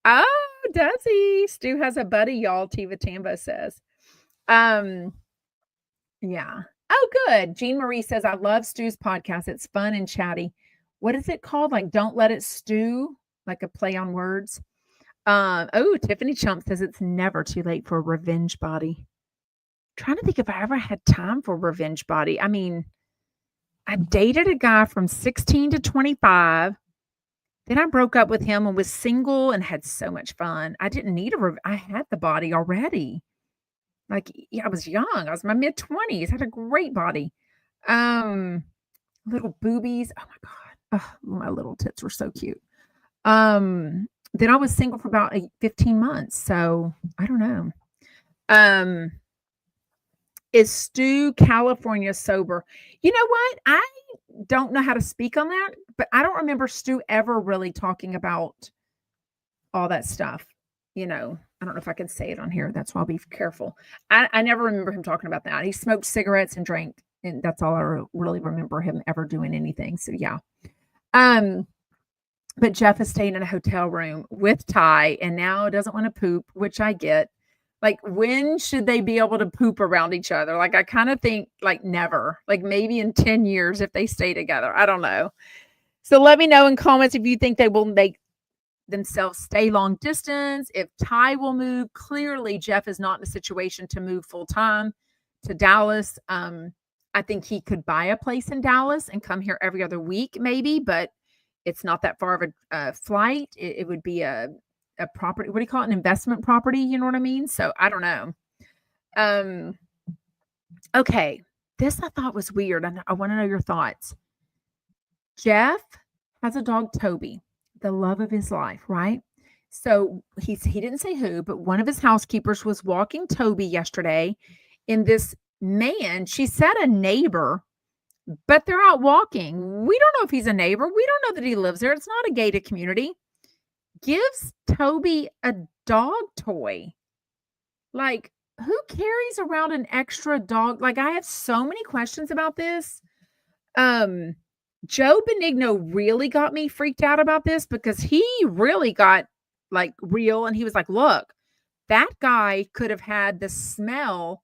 Oh, does he? Stu has a buddy, y'all, Tiva Tambo says. Yeah. Oh, good. Jean Marie says, I love Stu's podcast. It's fun and chatty. What is it called? Like, Don't Let It Stew? Like a play on words. Tiffany Chump says it's never too late for a revenge body. Trying to think if I ever had time for a revenge body. I mean, I dated a guy from 16 to 25. Then I broke up with him and was single and had so much fun. I didn't need I had the body already. Like, yeah, I was young. I was in my mid-20s. Had a great body. Little boobies. Oh my God. Oh, my little tits were so cute. Then I was single for about 15 months. So I don't know. Is Stu California sober? You know what? I don't know how to speak on that, but I don't remember Stu ever really talking about all that stuff. You know, I don't know if I can say it on here. That's why I'll be careful. I never remember him talking about that. He smoked cigarettes and drank, and that's all I really remember him ever doing anything. So yeah. But Jeff is staying in a hotel room with Ty and now doesn't want to poop, which I get. Like, when should they be able to poop around each other? Like, I kind of think like never, like maybe in 10 years if they stay together. I don't know. So let me know in comments if you think they will make themselves stay long distance, if Ty will move. Clearly, Jeff is not in a situation to move full time to Dallas. I think he could buy a place in Dallas and come here every other week, maybe, but it's not that far of a flight. It would be a property. What do you call it? An investment property. You know what I mean? So I don't know. Okay. this I thought was weird, and I wanna know your thoughts. Jeff has a dog, Toby, the love of his life, right? So he didn't say who, but one of his housekeepers was walking Toby yesterday, and this man, she said a neighbor, but they're out walking. We don't know if he's a neighbor. We don't know that he lives there. It's not a gated community. Gives Toby a dog toy. Like, who carries around an extra dog? Like, I have so many questions about this. Um, Joe Benigno really got me freaked out about this because he really got, like, real, and he was like, "Look, that guy could have had the smell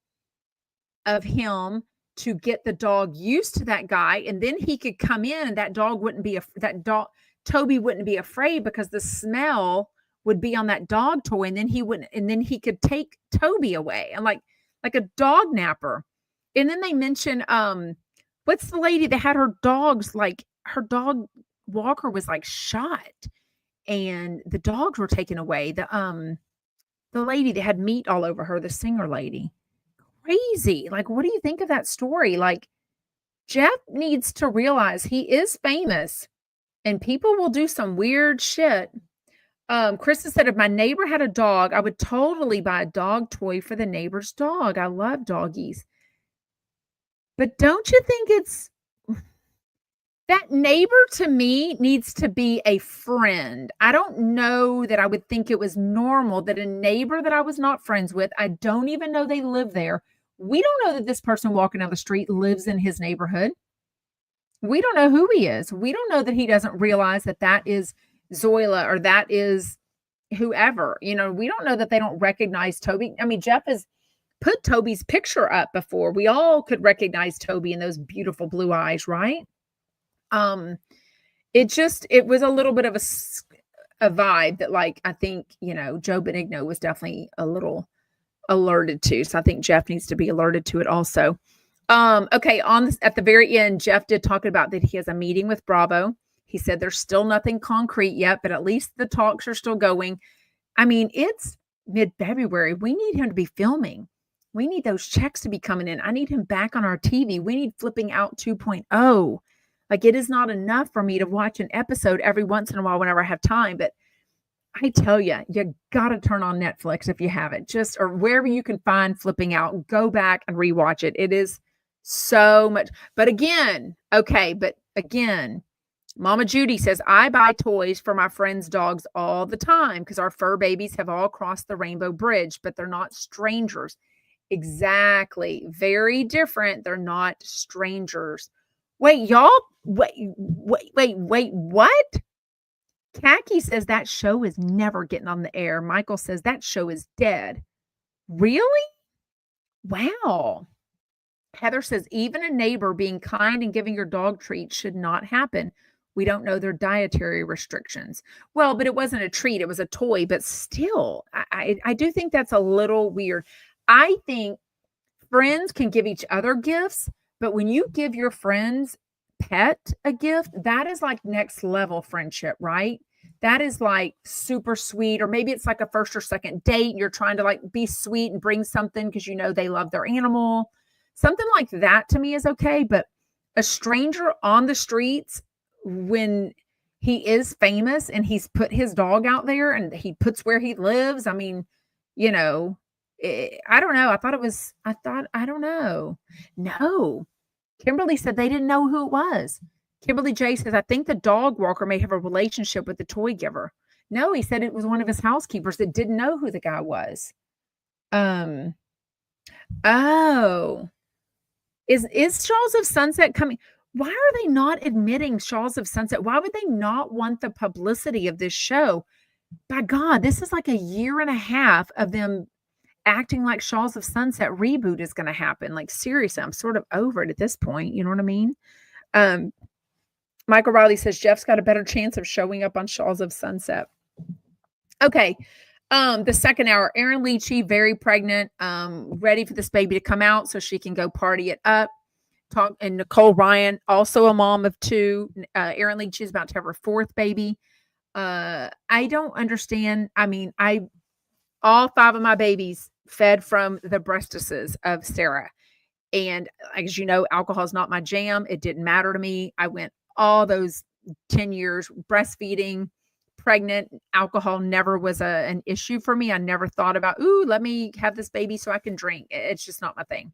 of him to get the dog used to that guy, and then he could come in, and that dog wouldn't be that dog Toby wouldn't be afraid because the smell would be on that dog toy, and then he could take Toby away, and like a dog napper." And then they mention, what's the lady that had her dogs, like, her dog walker was, like, shot, and the dogs were taken away. The lady that had meat all over her, the singer lady. Crazy. Like, what do you think of that story? Like, Jeff needs to realize he is famous and people will do some weird shit. Krista said, if my neighbor had a dog, I would totally buy a dog toy for the neighbor's dog. I love doggies. But don't you think that neighbor to me needs to be a friend? I don't know that I would think it was normal that a neighbor that I was not friends with, I don't even know they live there. We don't know that this person walking down the street lives in his neighborhood. We don't know who he is. We don't know that he doesn't realize that that is Zoila or that is whoever. You know, we don't know that they don't recognize Toby. I mean, Jeff has put Toby's picture up before. We all could recognize Toby and those beautiful blue eyes, right? It was a little bit of a vibe that, like, I think, Joe Benigno was definitely a little alerted to. So I think Jeff needs to be alerted to it also. Okay, at the very end, Jeff did talk about that he has a meeting with Bravo. He said there's still nothing concrete yet, but at least the talks are still going. I mean, it's mid-February. We need him to be filming. We need those checks to be coming in. I need him back on our TV. We need Flipping Out 2.0. Like, it is not enough for me to watch an episode every once in a while whenever I have time. But I tell you got to turn on Netflix if you haven't, or wherever you can find Flipping Out, go back and rewatch it. It is so much. But again, Mama Judy says, I buy toys for my friends' dogs all the time because our fur babies have all crossed the rainbow bridge, but they're not strangers. Exactly. Very different. They're not strangers. Wait, y'all. Wait, what? Khaki says that show is never getting on the air. Michael says that show is dead. Really? Wow. Heather says, even a neighbor being kind and giving your dog treats should not happen. We don't know their dietary restrictions. Well, but it wasn't a treat. It was a toy. But still, I do think that's a little weird. I think friends can give each other gifts, but when you give your friend's pet a gift, that is like next level friendship, right? That is like super sweet. Or maybe it's like a first or second date and you're trying to like be sweet and bring something because you know they love their animal. Something like that to me is okay. But a stranger on the streets, when he is famous and he's put his dog out there and he puts where he lives, I mean, I don't know. I don't know. No. Kimberly said they didn't know who it was. Kimberly J says, I think the dog walker may have a relationship with the toy giver. No, he said it was one of his housekeepers that didn't know who the guy was. Oh. Is Shawls of Sunset coming? Why are they not admitting Shawls of Sunset? Why would they not want the publicity of this show? By God, this is like a year and a half of them acting like Shawls of Sunset reboot is going to happen. Like, seriously, I'm sort of over it at this point. You know what I mean? Michael Riley says Jeff's got a better chance of showing up on Shawls of Sunset. Okay. The second hour, Erin Lichy, very pregnant, ready for this baby to come out so she can go party it up. And Nicole Ryan, also a mom of two. Erin Lichy is about to have her fourth baby. I don't understand. I mean, all 5 of my babies fed from the breastises of Sarah. And as you know, alcohol is not my jam. It didn't matter to me. I went all those 10 years breastfeeding, pregnant. Alcohol never was an issue for me. I never thought about, ooh, let me have this baby so I can drink. It's just not my thing.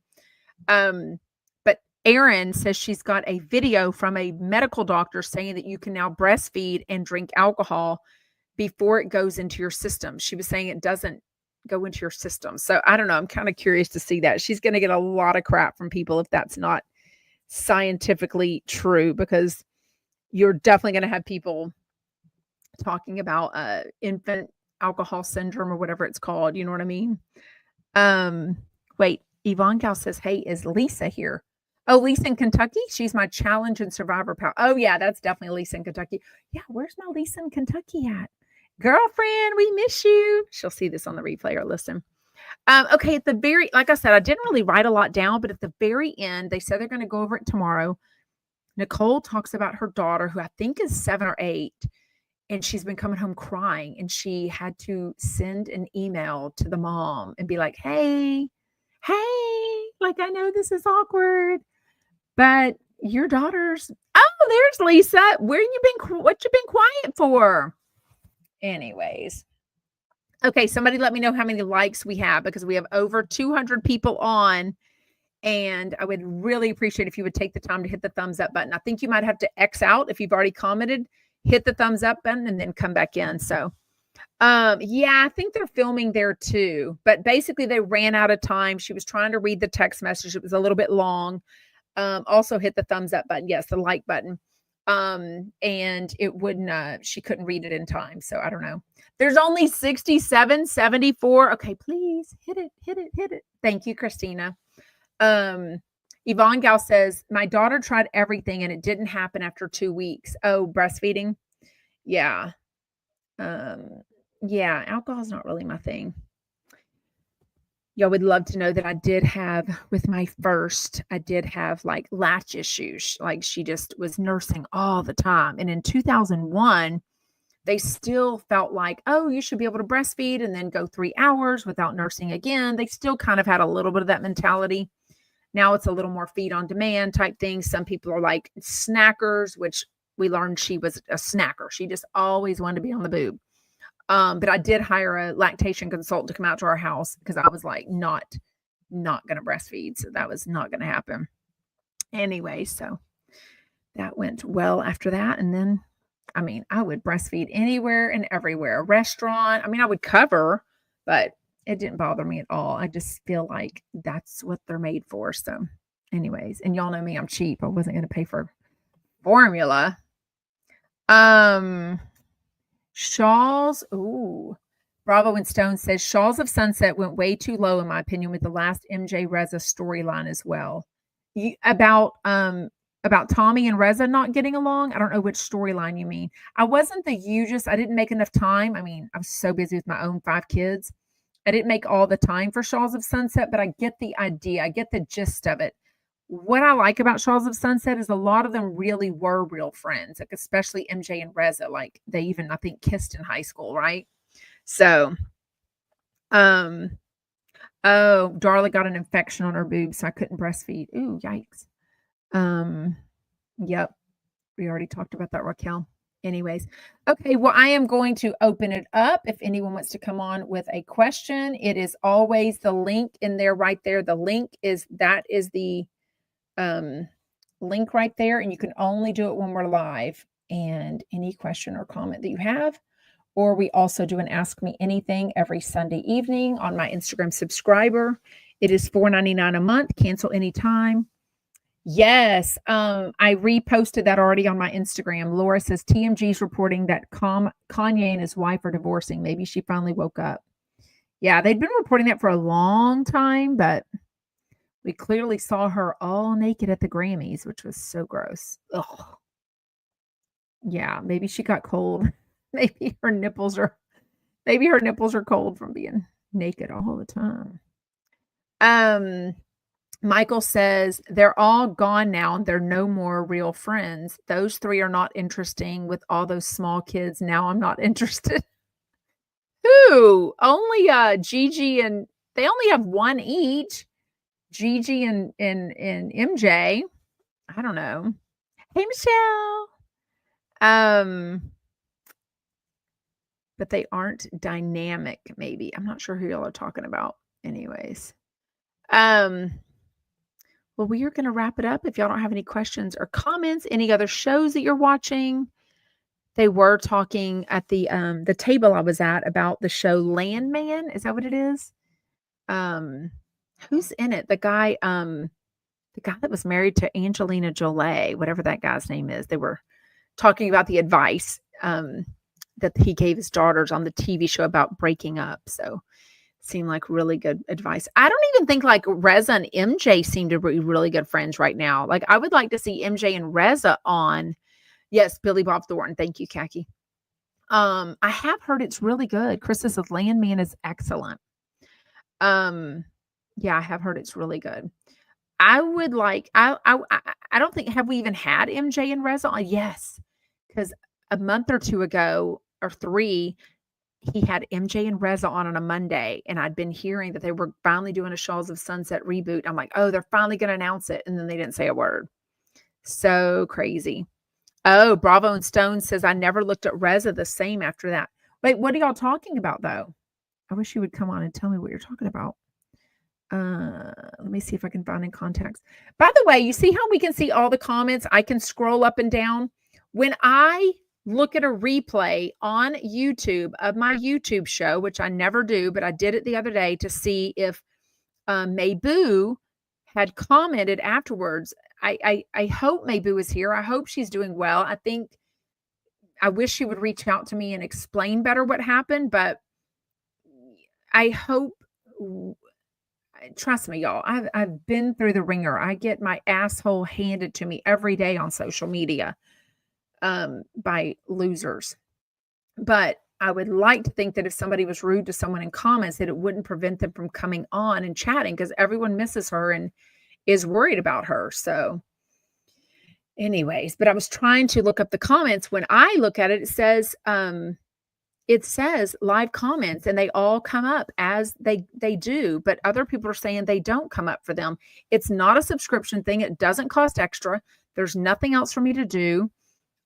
But Erin says she's got a video from a medical doctor saying that you can now breastfeed and drink alcohol before it goes into your system. She was saying it doesn't go into your system. So I don't know. I'm kind of curious to see that. She's going to get a lot of crap from people if that's not scientifically true, because you're definitely going to have people talking about infant alcohol syndrome or whatever it's called. You know what I mean? Wait, Yvonne Gal says, hey, is Lisa here? Oh, Lisa in Kentucky? She's my challenge and survivor pal. Oh, yeah, that's definitely Lisa in Kentucky. Yeah, where's my Lisa in Kentucky at? Girlfriend, we miss you. She'll see this on the replay or listen. Okay, at the very, like I said, I didn't really write a lot down, but at the very end, they said they're going to go over it tomorrow. Nicole talks about her daughter, who I think is 7 or 8, and she's been coming home crying, and she had to send an email to the mom and be like, hey, like, I know this is awkward, but your daughter's, oh, there's Lisa. What you been quiet for? Anyways. Okay, somebody let me know how many likes we have, because we have over 200 people on, and I would really appreciate if you would take the time to hit the thumbs up button. I think you might have to X out if you've already commented, hit the thumbs up button, and then come back in. So, yeah, I think they're filming there too, but basically they ran out of time. She was trying to read the text message. It was a little bit long. Also hit the thumbs up button. Yes, the like button. And it wouldn't, she couldn't read it in time. So I don't know. There's only 67, 74. Okay, please hit it. Thank you, Christina. Yvonne Gal says, my daughter tried everything and it didn't happen after 2 weeks. Oh, breastfeeding. Yeah. Yeah, alcohol's not really my thing. Y'all would love to know that I did have, with my first, I did have like latch issues. Like she just was nursing all the time. And in 2001, they still felt like, oh, you should be able to breastfeed and then go 3 hours without nursing again. They still kind of had a little bit of that mentality. Now it's a little more feed on demand type thing. Some people are like snackers, which we learned she was a snacker. She just always wanted to be on the boob. But I did hire a lactation consultant to come out to our house, because I was like, not going to breastfeed. So that was not going to happen. Anyway, so that went well after that. And then, I mean, I would breastfeed anywhere and everywhere. A restaurant. I mean, I would cover, but it didn't bother me at all. I just feel like that's what they're made for. So anyways, and y'all know me, I'm cheap. I wasn't going to pay for formula. Shawls. Ooh. Bravo and Stone says Shawls of Sunset went way too low, in my opinion, with the last MJ Reza storyline as well. About Tommy and Reza not getting along. I don't know which storyline you mean. I wasn't the hugest. I didn't make enough time. I mean, I was so busy with my own 5 kids. I didn't make all the time for Shawls of Sunset, but I get the idea. I get the gist of it. What I like about Shawls of Sunset is a lot of them really were real friends, like especially MJ and Reza. Like they even, I think, kissed in high school, right? So, oh, Darla got an infection on her boobs, so I couldn't breastfeed. Ooh, yikes. Yep. We already talked about that, Raquel. Anyways, okay, well, I am going to open it up. If anyone wants to come on with a question, it is always the link in there right there. The link is, that is the link right there, and you can only do it when we're live. And any question or comment that you have, or we also do an Ask Me Anything every Sunday evening on my Instagram subscriber. It is $4.99 a month. Cancel anytime. Yes, I reposted that already on my Instagram. Laura says TMG's reporting that Kanye and his wife are divorcing. Maybe she finally woke up. Yeah, they'd been reporting that for a long time, but we clearly saw her all naked at the Grammys, which was so gross. Ugh. Yeah, maybe she got cold. Maybe her nipples are cold from being naked all the time. Michael says they're all gone now and they're no more real friends. Those 3 are not interesting with all those small kids. Now I'm not interested. Who? Only Gigi, and they only have 1 each. Gigi and MJ. I don't know. Hey, Michelle. But they aren't dynamic, maybe. I'm not sure who y'all are talking about. Anyways. Well, we are going to wrap it up. If y'all don't have any questions or comments, any other shows that you're watching, they were talking at the table I was at about the show Landman. Is that what it is? Who's in it? The guy that was married to Angelina Jolie, whatever that guy's name is. They were talking about the advice that he gave his daughters on the TV show about breaking up. So seemed like really good advice. I don't even think like Reza and MJ seem to be really good friends right now. Like I would like to see MJ and Reza on. Yes, Billy Bob Thornton. Thank you, Khaki. I have heard it's really good. Chris says Landman is excellent. Yeah, I have heard it's really good. I would like. I don't think have we even had MJ and Reza on? Yes, because a month or two ago or 3, he had MJ and Reza on a Monday, and I'd been hearing that they were finally doing a Shawls of Sunset reboot. I'm like, oh, they're finally going to announce it, and then they didn't say a word. So crazy. Oh, Bravo and Stone says I never looked at Reza the same after that. Wait, what are y'all talking about though? I wish you would come on and tell me what you're talking about. Let me see if I can find in contacts. By the way, you see how we can see all the comments? I can scroll up and down. When I look at a replay on YouTube of my YouTube show, which I never do, but I did it the other day to see if Mayboo had commented afterwards. I hope Mayboo is here. I hope she's doing well. I wish she would reach out to me and explain better what happened, but I hope, trust me, y'all, I've been through the ringer. I get my asshole handed to me every day on social media by losers. But I would like to think that if somebody was rude to someone in comments, that it wouldn't prevent them from coming on and chatting because everyone misses her and is worried about her. So anyways, but I was trying to look up the comments. When I look at it, it says live comments and they all come up as they do, but other people are saying they don't come up for them. It's not a subscription thing. It doesn't cost extra. There's nothing else for me to do.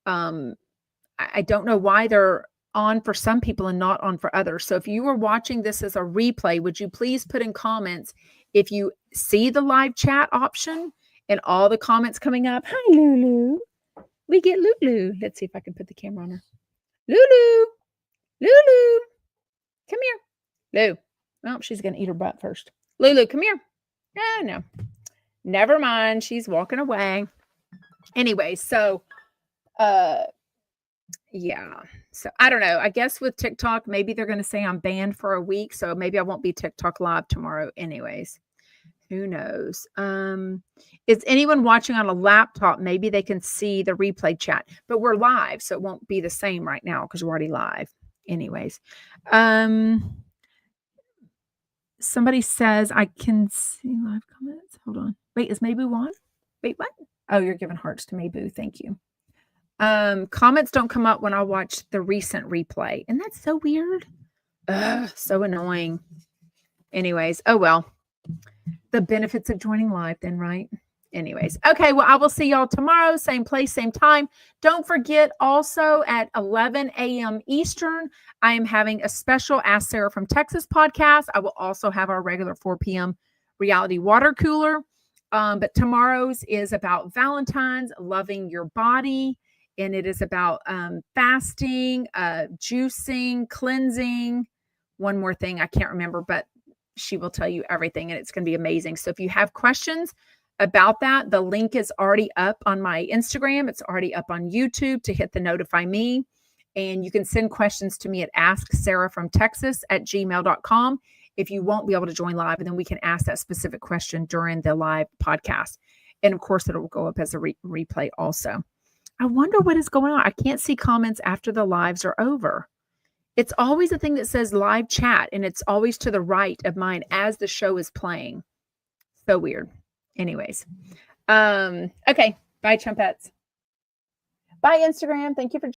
I don't know why they're on for some people and not on for others. So if you are watching this as a replay, would you please put in comments if you see the live chat option and all the comments coming up? Hi, Lulu. We get Lulu. Let's see if I can put the camera on her. Lulu. Lulu. Come here. Lulu. Well, she's going to eat her butt first. Lulu, come here. Oh, no. Never mind. She's walking away. Anyway, so yeah. So I don't know. I guess with TikTok, maybe they're going to say I'm banned for a week. So maybe I won't be TikTok live tomorrow anyways. Who knows? Is anyone watching on a laptop? Maybe they can see the replay chat, but we're live. So it won't be the same right now because we're already live anyways. Somebody says I can see live comments. Hold on. Wait, is Mayboo on? Wait, what? Oh, you're giving hearts to Mayboo. Thank you. Comments don't come up when I watch the recent replay. And that's so weird. Ugh, so annoying. Anyways, oh well. The benefits of joining live then, right? Anyways, okay, well, I will see y'all tomorrow, same place, same time. Don't forget also at 11 a.m. Eastern, I am having a special Ask Sarah from Texas podcast. I will also have our regular 4 p.m. reality water cooler. But tomorrow's is about Valentine's, loving your body. And it is about fasting, juicing, cleansing. One more thing, I can't remember, but she will tell you everything and it's going to be amazing. So if you have questions about that, the link is already up on my Instagram. It's already up on YouTube to hit the notify me. And you can send questions to me at asksarahfromtexas@gmail.com if you won't be able to join live. And then we can ask that specific question during the live podcast. And of course, it will go up as a replay also. I wonder what is going on. I can't see comments after the lives are over. It's always a thing that says live chat, and it's always to the right of mine as the show is playing. So weird. Anyways. Okay. Bye, Chumpets. Bye, Instagram. Thank you for